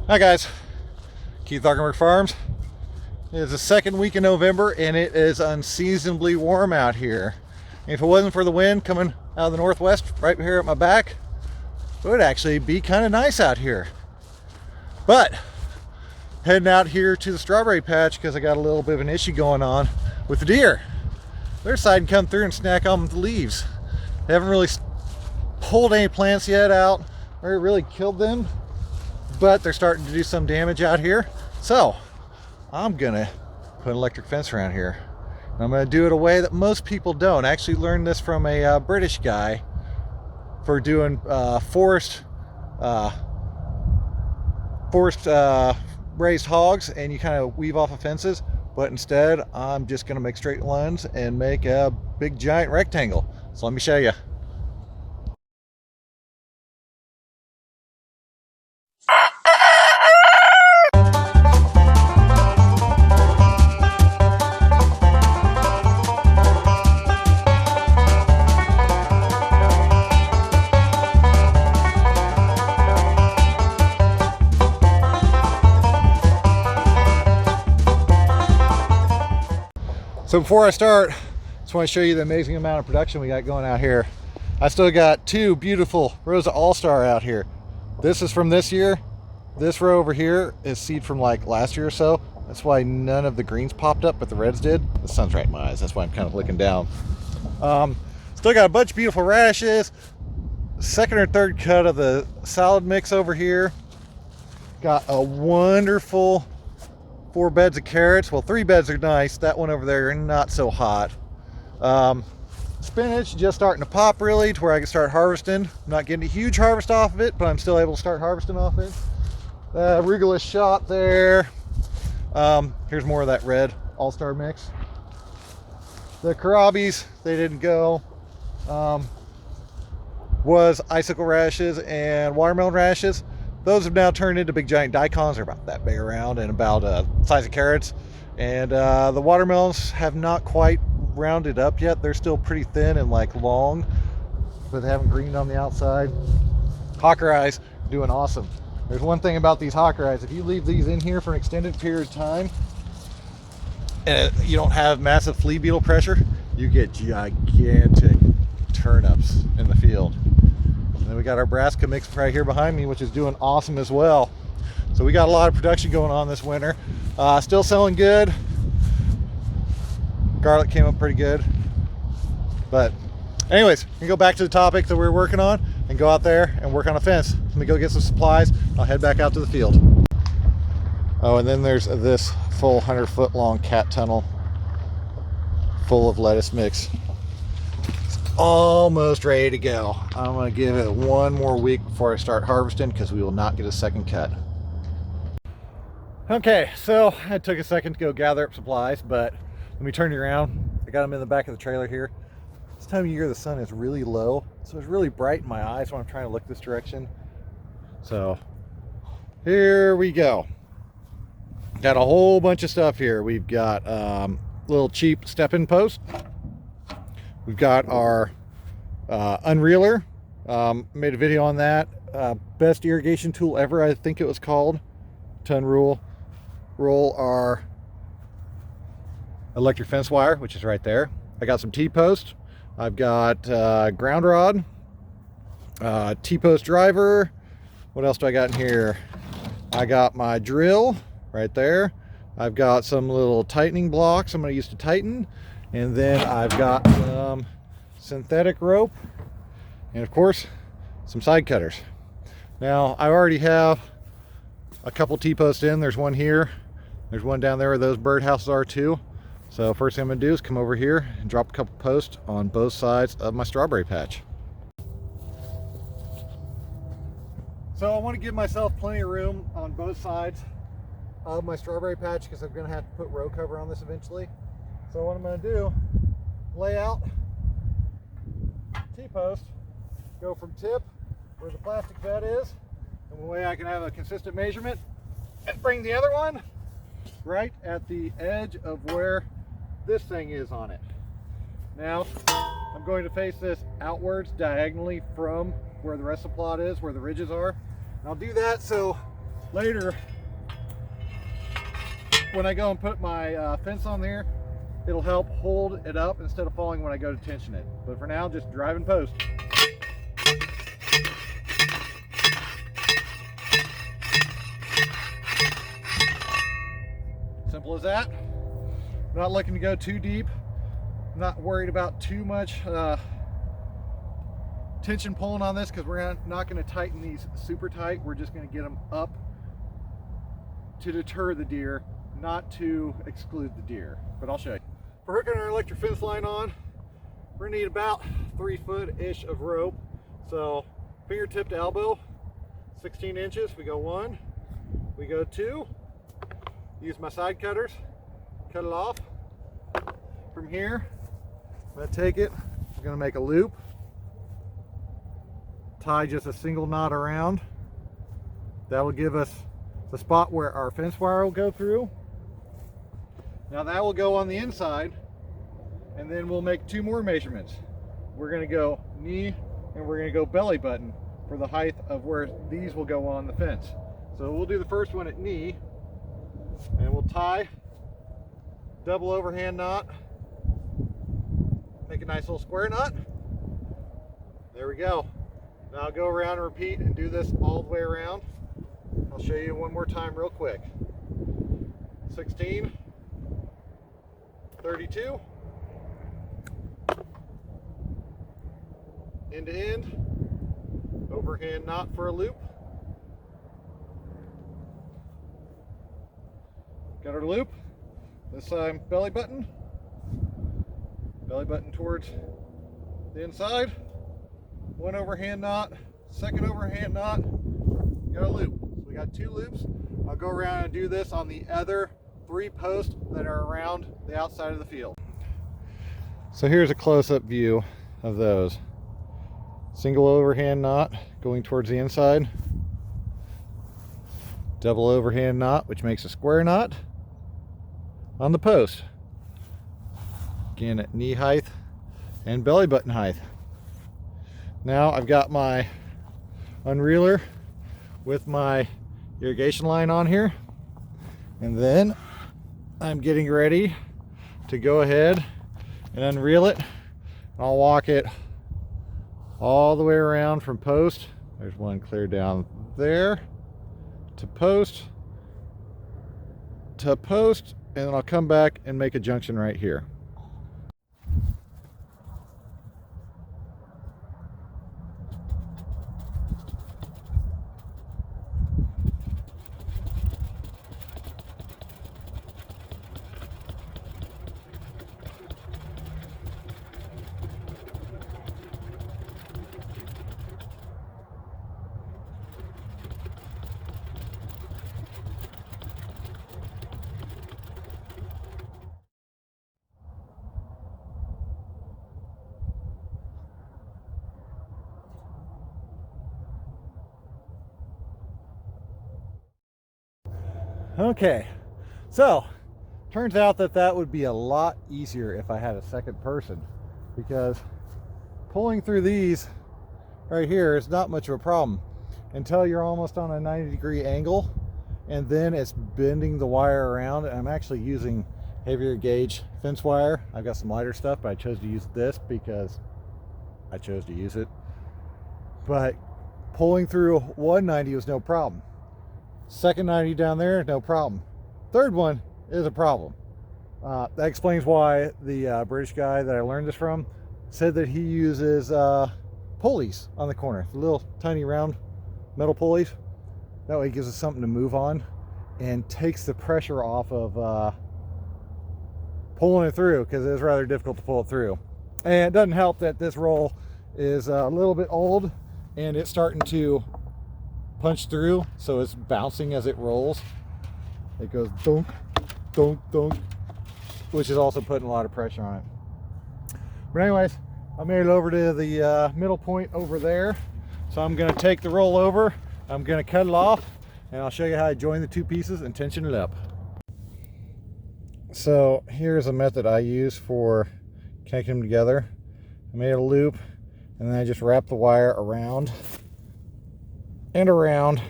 Hi guys, Keith Arkenberg Farms. It is the second week in November and it is unseasonably warm out here. And if it wasn't for the wind coming out of the northwest right here at my back, it would actually be kind of nice out here. But heading out here to the strawberry patch because I got a little bit of an issue going on with the deer. They're deciding to come through and snack on the leaves. They haven't really pulled any plants yet out or really killed them, but they're starting to do some damage out here. So I'm gonna put an electric fence around here. And I'm gonna do it a way that most people don't. I actually learned this from a British guy for doing forest raised hogs, and you kind of weave off of fences. But instead, I'm just gonna make straight lines and make a big giant rectangle. So let me show you. So before I start, I just want to show you the amazing amount of production we got going out here. I still got two beautiful Rosa All-Star out here. This is from this year. This row over here is seed from like last year or so. That's why none of the greens popped up, but the reds did. The sun's right in my eyes. That's why I'm kind of looking down. Still got a bunch of beautiful radishes. Second or third cut of the salad mix over here. Got a wonderful 4 beds of carrots. Well, 3 beds are nice. That one over there, not so hot. Spinach just starting to pop really to where I can start harvesting. I'm not getting a huge harvest off of it, but I'm still able to start harvesting off it. Arugula shot there. Here's more of that red all-star mix. The kohlrabies, they didn't go. Was icicle radishes and watermelon radishes. Those have now turned into big giant daikons. They're about that big around and about the size of carrots. And the watermelons have not quite rounded up yet. They're still pretty thin and like long, but they haven't greened on the outside. Hawker eyes doing awesome. There's one thing about these hawker eyes. If you leave these in here for an extended period of time and you don't have massive flea beetle pressure, you get gigantic turnips in the field. And then we got our brassica mix right here behind me, which is doing awesome as well. So we got a lot of production going on this winter. Still selling good. Garlic came up pretty good. But anyways, we can go back to the topic that we're working on and go out there and work on a fence. Let me go get some supplies. I'll head back out to the field. Oh, and then there's this full 100-foot long cat tunnel full of lettuce mix. Almost ready to go. I'm gonna give it one more week before I start harvesting because we will not get a second cut. Okay, so I took a second to go gather up supplies, but let me turn you around. I got them in the back of the trailer here. This time of year the sun is really low, so it's really bright in my eyes when I'm trying to look this direction. So here we go. Got a whole bunch of stuff here. We've got little cheap step-in post. We've got our unreeler. Made a video on that. Best irrigation tool ever, I think it was called, to roll our electric fence wire, which is right there. I got some T-post. I've got ground rod, T-post driver. What else do I got in here? I got my drill right there. I've got some little tightening blocks I'm going to use to tighten. And then I've got some synthetic rope and of course some side cutters. Now I already have a couple T-posts in. There's one here, there's one down there where those birdhouses are too. So first thing I'm gonna do is come over here and drop a couple posts on both sides of my strawberry patch. So I want to give myself plenty of room on both sides of my strawberry patch because I'm gonna have to put row cover on this eventually. So what I'm going to do, lay out T-post, go from tip where the plastic bed is, and the way I can have a consistent measurement, and bring the other one right at the edge of where this thing is on it. Now I'm going to face this outwards diagonally from where the rest of the plot is, where the ridges are. And I'll do that so Later, when I go and put my fence on there, it'll help hold it up instead of falling when I go to tension it. But for now, just drive and post. Simple as that. Not looking to go too deep. Not worried about too much tension pulling on this, because we're not going to tighten these super tight. We're just going to get them up to deter the deer, not to exclude the deer. But I'll show you. For hooking our electric fence line on, we're going to need about 3 foot-ish of rope. So fingertip to elbow, 16 inches. We go 1, we go 2. Use my side cutters, cut it off. From here, I'm going to take it, I'm going to make a loop, tie just a single knot around. That will give us the spot where our fence wire will go through. Now that will go on the inside, and then we'll make 2 more measurements. We're going to go knee and we're going to go belly button for the height of where these will go on the fence. So we'll do the first one at knee, and we'll tie, double overhand knot, make a nice little square knot. There we go. Now I'll go around and repeat and do this all the way around. I'll show you one more time real quick. 16, 32, end to end, overhand knot for a loop. Got our loop. This time belly button towards the inside. 1 overhand knot, 2nd overhand knot, got a loop. So we got 2 loops. I'll go around and do this on the other 3 posts that are around the outside of the field. So here's a close-up view of those. Single overhand knot going towards the inside. Double overhand knot, which makes a square knot on the post. Again at knee height and belly button height. Now I've got my unreeler with my irrigation line on here, and then I'm getting ready to go ahead and unreel it. I'll walk it all the way around from post. There's one clear down there to post, and then I'll come back and make a junction right here. Okay, so turns out that would be a lot easier if I had a second person, because pulling through these right here is not much of a problem until you're almost on a 90-degree angle, and then it's bending the wire around. And I'm actually using heavier gauge fence wire. I've got some lighter stuff, but I chose to use this because I chose to use it. But pulling through 190 was no problem. Second 90 down there, no problem. Third one is a problem. That explains why the British guy that I learned this from said that he uses pulleys on the corner, the little tiny round metal pulleys. That way it gives us something to move on and takes the pressure off of pulling it through, because it is rather difficult to pull it through. And it doesn't help that this roll is a little bit old and it's starting to punch through, so it's bouncing as it rolls. It goes dunk, dunk, dunk, which is also putting a lot of pressure on it. But anyways, I made it over to the middle point over there. So I'm going to take the roll over, I'm going to cut it off, and I'll show you how I join the 2 pieces and tension it up. So here's a method I use for connecting them together. I made a loop, and then I just wrap the wire around and around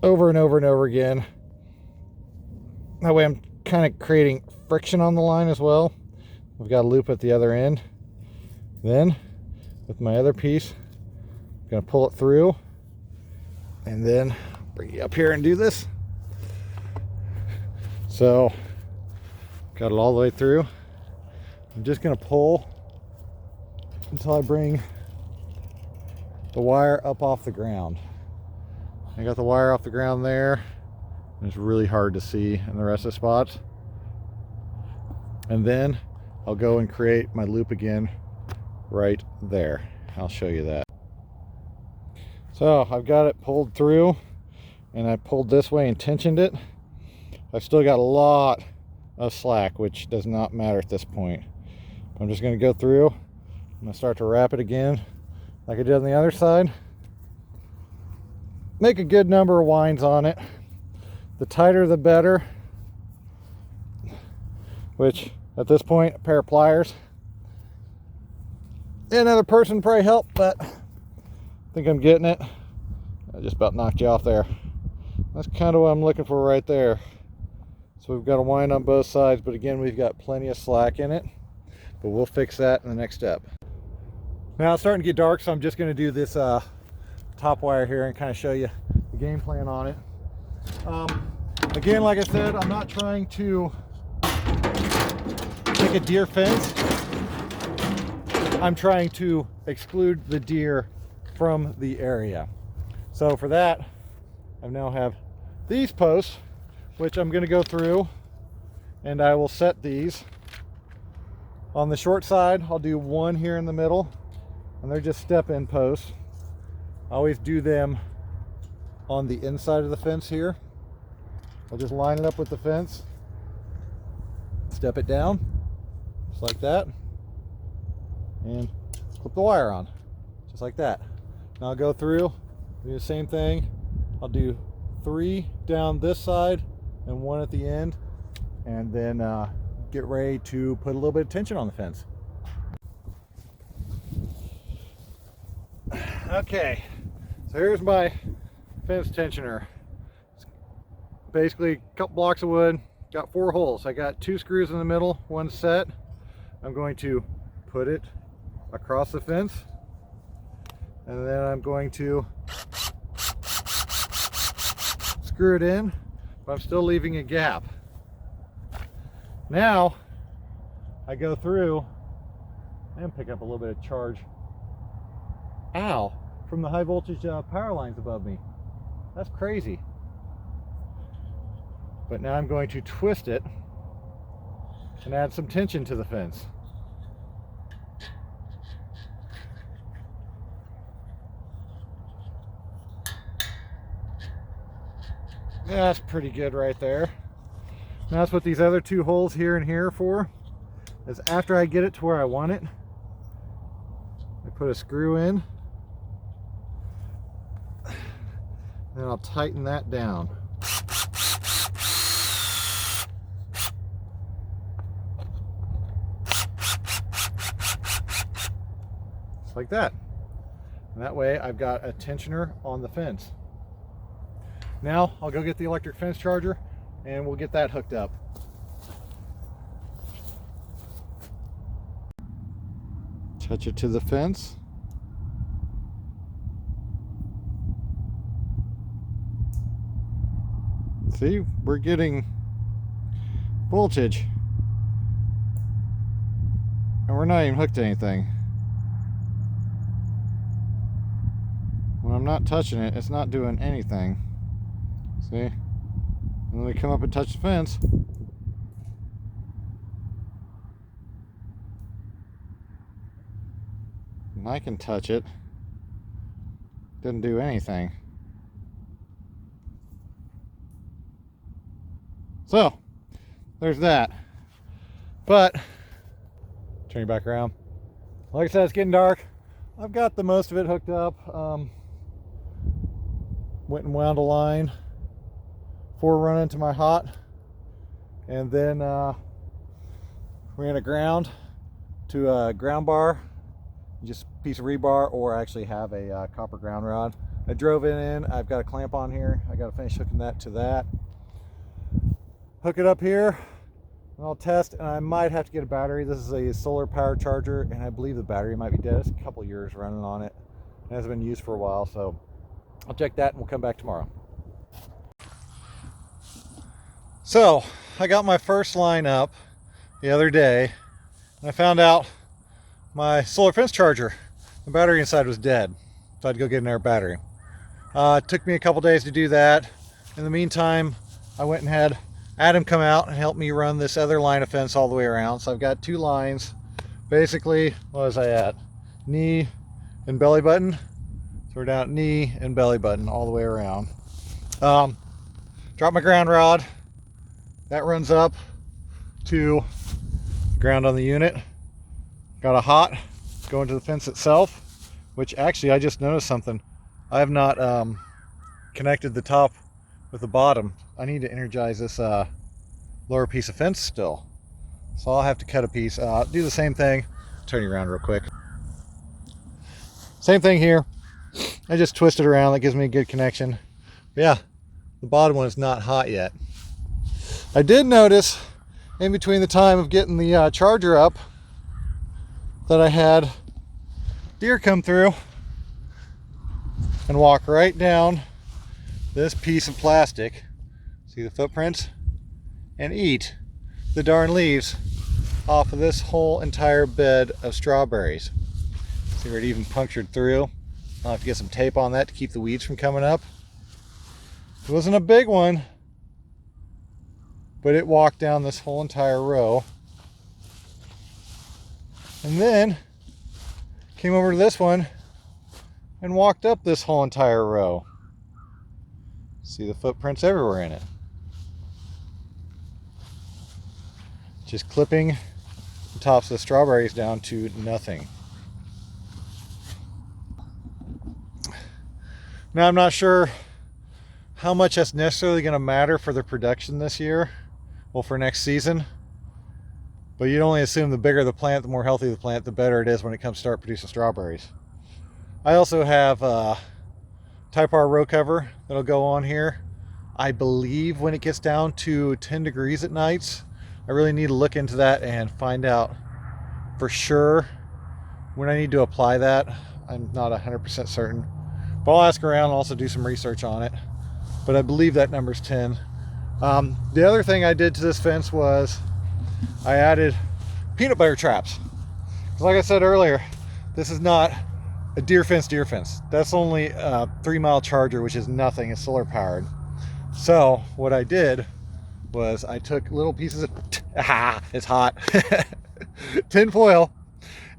over and over and over again. That way I'm kind of creating friction on the line as well. We've got a loop at the other end. Then with my other piece, I'm going to pull it through and then bring you up here and do this. So got it all the way through. I'm just going to pull until I bring the wire up off the ground. I got the wire off the ground there. It's really hard to see in the rest of the spots. And then I'll go and create my loop again right there. I'll show you that. So I've got it pulled through, and I pulled this way and tensioned it. I've still got a lot of slack, which does not matter at this point. I'm just going to go through. I'm going to start to wrap it again like I did on the other side. Make a good number of winds on it. The tighter the better, which at this point, a pair of pliers. Another person would probably help, but I think I'm getting it. I just about knocked you off there. That's kind of what I'm looking for right there. So we've got a wind on both sides, but again, we've got plenty of slack in it, but we'll fix that in the next step. Now it's starting to get dark, so I'm just going to do this top wire here and kind of show you the game plan on it. Again, like I said, I'm not trying to make a deer fence. I'm trying to exclude the deer from the area. So for that, I now have these posts, which I'm going to go through, and I will set these. On the short side, I'll do one here in the middle, and they're just step-in posts. I always do them on the inside of the fence here. I'll just line it up with the fence, step it down, just like that, and clip the wire on, just like that. Now I'll go through, do the same thing. I'll do 3 down this side and 1 at the end, and then get ready to put a little bit of tension on the fence. Okay, so here's my fence tensioner. Basically a couple blocks of wood, got 4 holes. I got 2 screws in the middle, 1 set. I'm going to put it across the fence, and then I'm going to screw it in, but I'm still leaving a gap. Now I go through and pick up a little bit of charge, from the high voltage power lines above me. That's crazy. But now I'm going to twist it and add some tension to the fence. That's pretty good right there. And that's what these other 2 holes here and here are for, is after I get it to where I want it, I put a screw in, and I'll tighten that down. Just like that. And that way I've got a tensioner on the fence. Now I'll go get the electric fence charger and we'll get that hooked up. Touch it to the fence. See, we're getting voltage and we're not even hooked to anything. When I'm not touching it, it's not doing anything. See? And then we come up and touch the fence. And I can touch it. Doesn't do anything. So, there's that. But, turn you back around. Like I said, it's getting dark. I've got the most of it hooked up. Went and wound a line 4 run into my hot, and then ran a ground to a ground bar, just a piece of rebar, or actually have a copper ground rod. I drove it in. I've got a clamp on here. I got to finish hooking that to that. Hook it up here, and I'll test, and I might have to get a battery. This is a solar power charger, and I believe the battery might be dead. It's a couple years running on it. It hasn't been used for a while, so I'll check that and we'll come back tomorrow. So I got my first line up the other day, and I found out my solar fence charger, the battery inside was dead. So I had to go get another battery. It took me a couple days to do that. In the meantime, I went and had Adam come out and help me run this other line of fence all the way around. So I've got two lines. Basically, what was I at? Knee and belly button. So we're down at knee and belly button all the way around. Drop my ground rod. That runs up to the ground on the unit. Got a hot going to the fence itself, which actually I just noticed something. I have not connected the top with the bottom. I need to energize this lower piece of fence still. So I'll have to cut a piece. Do the same thing. Turn you around real quick. Same thing here. I just twist it around. That gives me a good connection. But yeah, the bottom one is not hot yet. I did notice in between the time of getting the charger up that I had deer come through and walk right down this piece of plastic. See the footprints? And eat the darn leaves off of this whole entire bed of strawberries. See where it even punctured through? I'll have to get some tape on that to keep the weeds from coming up. It wasn't a big one, but it walked down this whole entire row. And then came over to this one and walked up this whole entire row. See the footprints everywhere in it. Just clipping the tops of the strawberries down to nothing. Now I'm not sure how much that's necessarily going to matter for the production this year, well, for next season. But you'd only assume the bigger the plant, the more healthy the plant, the better it is when it comes to start producing strawberries. I also have a Type R row cover that'll go on here. I believe when it gets down to 10 degrees at nights, I really need to look into that and find out for sure when I need to apply that. I'm not 100% certain. But I'll ask around and also do some research on it. But I believe that number's 10. The other thing I did to this fence was I added peanut butter traps. Like I said earlier, this is not a deer fence. That's only a 3-mile charger, which is nothing. It's solar powered. So what I did was I took little pieces of it's hot tin foil,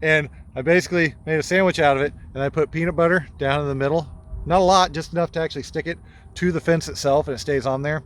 and I basically made a sandwich out of it, and I put peanut butter down in the middle. Not a lot, just enough to actually stick it to the fence itself, and it stays on there.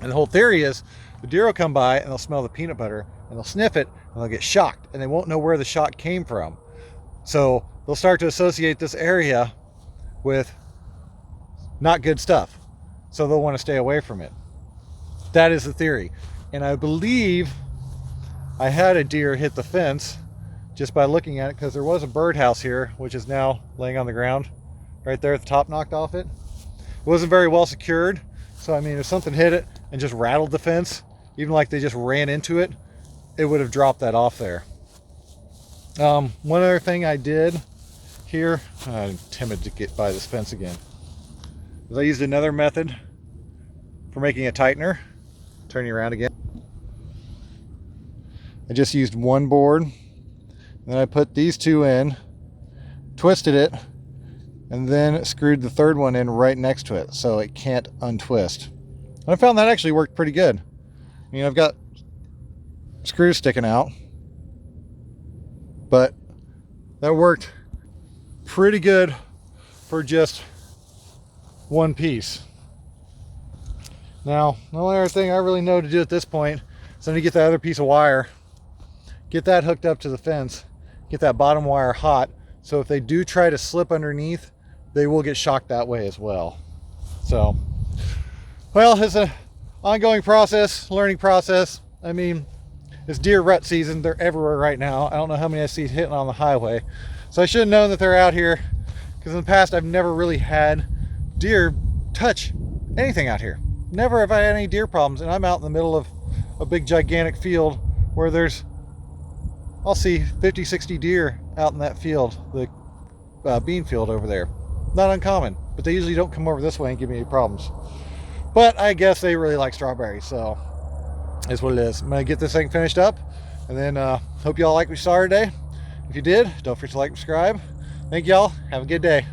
And the whole theory is the deer will come by and they'll smell the peanut butter and they'll sniff it and they'll get shocked, and they won't know where the shock came from. So they'll start to associate this area with not good stuff. So they'll want to stay away from it. That is the theory. And I believe I had a deer hit the fence just by looking at it, because there was a birdhouse here, which is now laying on the ground right there. The top knocked off it. It wasn't very well secured. So I mean, if something hit it and just rattled the fence, even like they just ran into it, it would have dropped that off there. One other thing I did here, I'm timid to get by this fence again, is I used another method for making a tightener. Turn you around again. I just used one board, then I put these two in, twisted it, and then screwed the third one in right next to it so it can't untwist. And I found that actually worked pretty good. I mean, I've got screws sticking out, but that worked pretty good for just one piece. Now, the only other thing I really know to do at this point is I need to get that other piece of wire, get that hooked up to the fence, get that bottom wire hot, so if they do try to slip underneath, they will get shocked that way as well. So, well, it's an ongoing process, learning process. I mean, it's deer rut season. They're everywhere right now. I don't know how many I see hitting on the highway. So I should have known that they're out here because in the past I've never really had deer touch anything out here. Never have I had any deer problems, and I'm out in the middle of a big gigantic field where I'll see 50, 60 deer out in that field, the bean field over there. Not uncommon, but they usually don't come over this way and give me any problems. But I guess they really like strawberries, so that's what it is. I'm gonna get this thing finished up, and then hope y'all like what you saw today. If you did, don't forget to like and subscribe. Thank y'all. Have a good day.